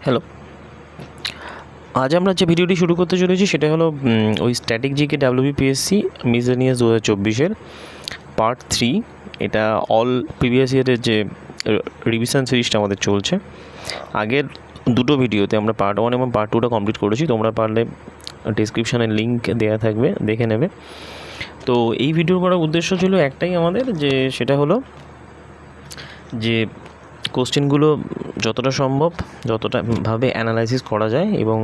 Hello, আজ আমরা যে ভিডিওটি শুরু করতে চলেছি সেটা হলো ওই স্ট্যাটিক জিকে ডাব্লিউবিপিএসসি মিসেলিনিয়াস 2024-এর পার্ট 3। এটা অল প্রিভিয়াস ইয়ারের যে রিভিশন সিরিজটা আমাদের চলছে। আগের দুটো ভিডিওতে আমরা পার্ট 1 এবং পার্ট 2টা কমপ্লিট করেছি। তোমরা পারলে ডিসক্রিপশানে লিঙ্ক দেওয়া থাকবে, দেখে নেবে। তো এই ভিডিও করার উদ্দেশ্য ছিল একটাই আমাদের, যে সেটা হলো যে কোশ্চেনগুলো যতটা সম্ভব যতটাভাবে অ্যানালাইসিস করা যায় এবং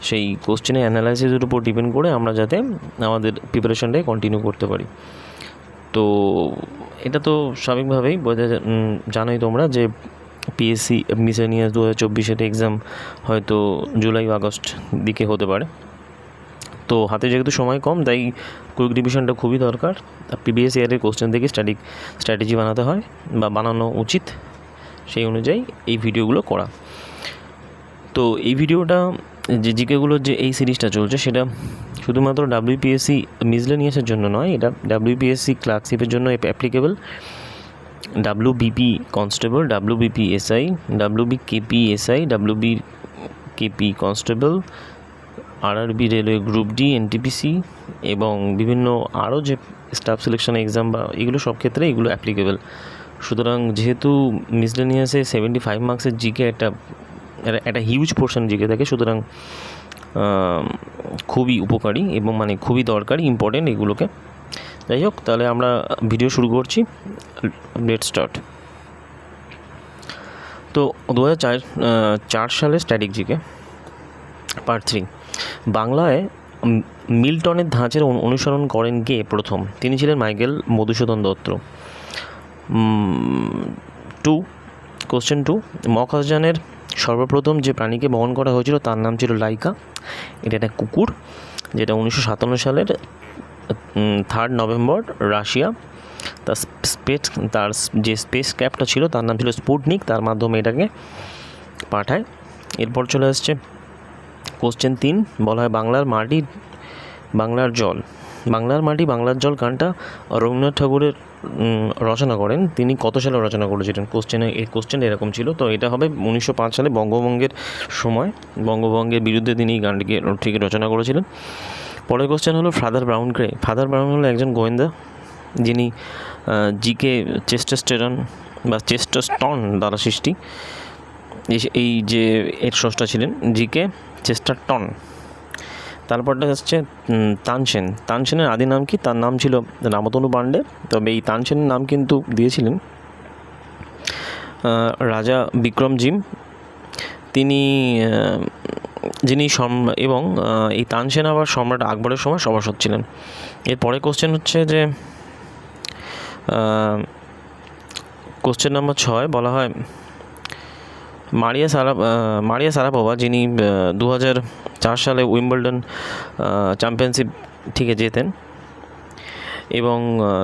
সেই কোশ্চেনের অ্যানালাইসিসের উপর ডিপেন্ড করে আমরা যাতে আমাদের প্রিপারেশনটাই কন্টিনিউ করতে পারি। তো এটা তো স্বাভাবিকভাবেই জানোই তোমরা যে পিএসসি মিসেলিনিয়াস 2024-এর এক্সাম হয়তো জুলাই আগস্ট দিকে হতে পারে। তো হাতে যেহেতু সময় কম, তাই কুইক রিভিশনটা খুবই দরকার। প্রিভিয়াস ইয়ারের কোশ্চেন থেকে স্ট্র্যাটেজি বানাতে হয় বা বানানো উচিত, সেই অনুযায়ী এই ভিডিওগুলো করা। তো এই ভিডিওটা যে জিকেগুলোর যে এই সিরিজটা চলছে সেটা শুধুমাত্র ডাব্লিউপিএসসি মিসেলিনিয়াসের জন্য নয়, এটা ডাব্লিউপিএসসি ক্লার্কশিপের জন্য applicable. WBP constable, WBP SI, WBKP SI, WBKP constable, RRB railway group D, NTPC এবং বিভিন্ন আরও যে স্টাফ সিলেকশন এক্সাম বা এগুলো সব ক্ষেত্রে এগুলো অ্যাপ্লিকেবল। সুতরাং যেহেতু মিসেলিনিয়াসে 75 মার্কসের জিকে একটা হিউজ পোর্শন জিকে থাকে, সুতরাং খুবই উপকারী এবং খুবই দরকারি, ইম্পর্টেন্ট এগুলোকে। যাই হোক, তাহলে আমরা ভিডিও শুরু করছি। Let's start. তো 2004 সালে স্ট্যাটিক জিকে পার্ট 3। বাংলায় মিল্টনের ধাঁচের অনুসরণ করেন কে প্রথম? তিনি ছিলেন মাইকেল মধুসূদন দত্ত। 2 কোশ্চেন 2, মহাকাশযানের সর্বপ্রথম যে প্রাণীকে বহন করা হয়েছিল তার নাম ছিল লাইকা। এটা একটা কুকুর, যেটা 1957 সালের 3 নভেম্বর রাশিয়া তার যে স্পেস ক্রাফটটা ছিল তার নাম ছিল স্পুটনিক, তার মাধ্যমে এটাকে পাঠায়। এরপর চলে আসছে কোশ্চেন 3, বলা হয় বাংলার মাটি বাংলার জল। বাংলার মাটি বাংলার জল গানটা রবীন্দ্রনাথ ঠাকুরের রচনা করেন। তিনি কত সালে রচনা করেছিলেন? কোশ্চেন এরকম ছিল। তো এটা হবে 1905 সালে, বঙ্গভঙ্গের সময়, বঙ্গভঙ্গের বিরুদ্ধে তিনি এই গানটিকে ঠিক রচনা করেছিলেন। পরের কোশ্চেন হলো ফাদার ব্রাউন কে? ফাদার ব্রাউন হলো একজন গোয়েন্দা, যিনি জিকে চেস্টারস্টেরন বা চেস্টারস্টন দ্বারা সৃষ্টি। এই যে এর স্রষ্টা ছিলেন জিকে চেস্টারটন। তারপরটা হচ্ছে তানসেনের আদি নাম কি? তার নাম ছিল রামতনু পাণ্ডে। তবে এই তানসেনের নাম কিন্তু দিয়েছিলেন রাজা বিক্রমজিম, যিনি এবং এই তানসেন আবার সম্রাট আকবরের সময় সভাসদ ছিলেন। এরপরে কোশ্চেন হচ্ছে যে কোশ্চেন নাম্বার 6, বলা হয় মারিয়া সারাপোভা, যিনি 2004 সালে উইম্বলডন চ্যাম্পিয়নশিপ থেকে জেতেন, এবং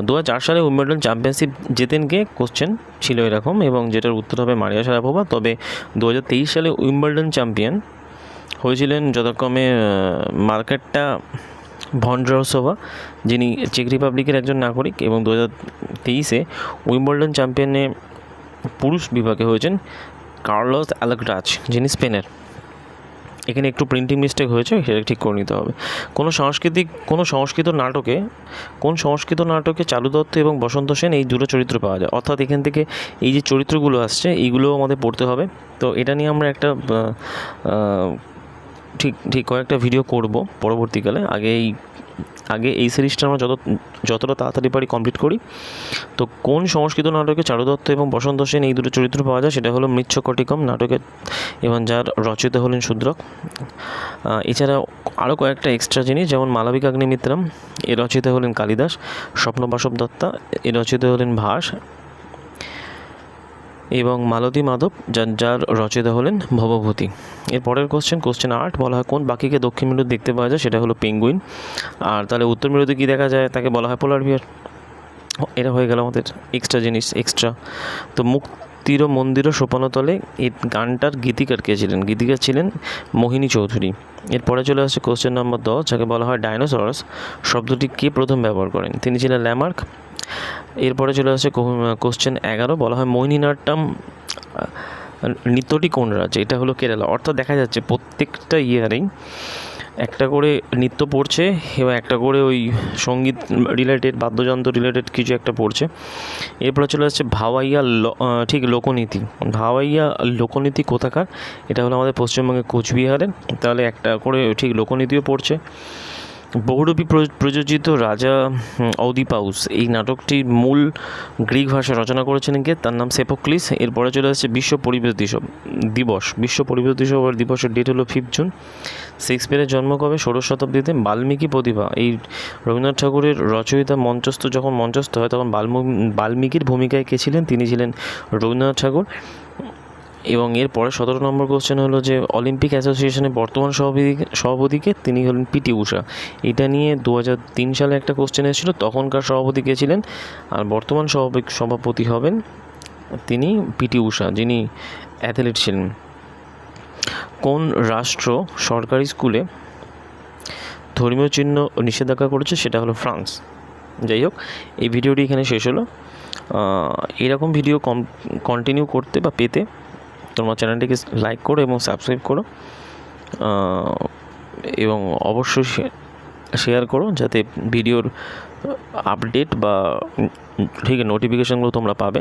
2004 সালে উইম্বলডন চ্যাম্পিয়নশিপ জেতেন কে? কোশ্চেন ছিল এরকম, এবং যেটার উত্তর হবে মারিয়া সারাপোভা। তবে 2023 সালে উইম্বলডন চ্যাম্পিয়ন হয়েছিলেন যথাক্রমে মার্কেটটা ভন্ড্রাসোভা, যিনি চেক রিপাবলিকের একজন নাগরিক, এবং 2023-এ উইম্বলডন চ্যাম্পিয়নে পুরুষ বিভাগে হয়েছেন কার্লোস আলকারাজ, যিনি স্পেনের। এখানে একটু প্রিন্টিং মিস্টেক হয়েছে, সেটা ঠিক করে নিতে হবে। কোন সংস্কৃত নাটকে চারু দত্ত এবং বসন্ত সেন এই দুটো চরিত্র পাওয়া যায়? অর্থাৎ এখান থেকে এই যে চরিত্রগুলো আসছে এইগুলোও আমাদের পড়তে হবে। তো এটা নিয়ে আমরা একটা ঠিক কয়েকটা ভিডিও করব পরবর্তীকালে। আগে এই সিরিজটা আমরা যতটা তাড়াতাড়ি পারি কমপ্লিট করি। তো কোন সংস্কৃত নাটকে চারু দত্ত এবং বসন্ত সেন এই দুটো চরিত্র পাওয়া যায়? সেটা হলো মৃচ্ছকটিকম নাটকের, এবং যার রচয়িতা হলেন শূদ্রক। এছাড়া আরও কয়েকটা এক্সট্রা জিনিস, যেমন মালবিকাগ্নিমিত্রম, এর রচয়িতা হলেন কালিদাস। স্বপ্নবাসব দত্তা, এর রচয়িতা হলেন ভাস, এবং মালতী মাধব, যার রচয়িতা হলেন ভবভূতি। এর পরের কোশ্চেন 8, বলা হয় কোন পাখিকে দক্ষিণ মেরুতে দেখতে পাওয়া যায়? সেটা হলো পেঙ্গুইন। আর তাহলে উত্তর মেরুতে কী দেখা যায়? তাকে বলা হয় পোলার বিয়ার। এটা হয়ে গেল আমাদের এক্সট্রা। তো মুক্তির মন্দির সোপানতলে, এই গানটার গীতিকার কে ছিলেন? গীতিকার ছিলেন মোহিনী চৌধুরী। এরপরে চলে আসছে কোশ্চেন নাম্বার 10, যাকে বলা হয় ডাইনোসরস শব্দটি কে প্রথম ব্যবহার করেন? তিনি ছিলেন ল্যামার্ক। এরপরে চলে আসছে কোশ্চেন 11, বলা হয় মোহিনীনাট্যম নৃত্যটি কোন রাজ্যে? এটা হলো কেরালা। অর্থাৎ দেখা যাচ্ছে প্রত্যেকটা ইয়ারেই একটা করে নৃত্য পড়ছে এবং একটা করে ওই সঙ্গীত রিলেটেড, বাদ্যযন্ত্র রিলেটেড কিছু একটা পড়ছে। এরপরে চলে আসছে ভাওয়াইয়া ঠিক লোকনীতি। ভাওয়াইয়া লোকনীতি কোথাকার? এটা হলো আমাদের পশ্চিমবঙ্গের কোচবিহারের। তাহলে একটা করে ঠিক লোকনীতিও পড়ছে। বহুরূপী প্রযোজিত রাজা অদিপাউস, এই নাটকটির মূল গ্রিক ভাষা রচনা করেছিলেন কে? তার নাম সেপোক্লিস। এরপরে চলে আসছে বিশ্ব পরিবেশ দিবস। বিশ্ব পরিবেশ দিবসের ডেট হলো 5 জুন। শেক্সপিয়ারের জন্ম কবে? 16 শতাব্দীতে। বাল্মীকি প্রতিভা, এই রবীন্দ্রনাথ ঠাকুরের রচয়িতা যখন মঞ্চস্থ হয় তখন বাল্মীকির ভূমিকায় কে ছিলেন? তিনি ছিলেন রবীন্দ্রনাথ ঠাকুর। এবং এরপরে 17 নম্বর কোশ্চেন হলো যে অলিম্পিক অ্যাসোসিয়েশনের বর্তমান সভাপতিকে? তিনি হলেন পিটি ঊষা। এটা নিয়ে 2003 সালে একটা কোশ্চেন এসেছিলো, তখনকার সভাপতি কে ছিলেন, আর বর্তমান সভাপতি হবেন তিনি পিটি ঊষা, যিনি অ্যাথলেট ছিলেন। কোন রাষ্ট্র সরকারি স্কুলে ধর্মীয় চিহ্ন নিষেধাজ্ঞা করেছে? সেটা হলো ফ্রান্স। যাই হোক, এই ভিডিওটি এখানে শেষ হলো। এরকম ভিডিও কন্টিনিউ করতে বা পেতে তোমার চ্যানেলটিকে লাইক করো এবং সাবস্ক্রাইব করো, এবং অবশ্যই শেয়ার করো যাতে ভিডিওর আপডেট বা ঠিক নোটিফিকেশানগুলো তোমরা পাবে।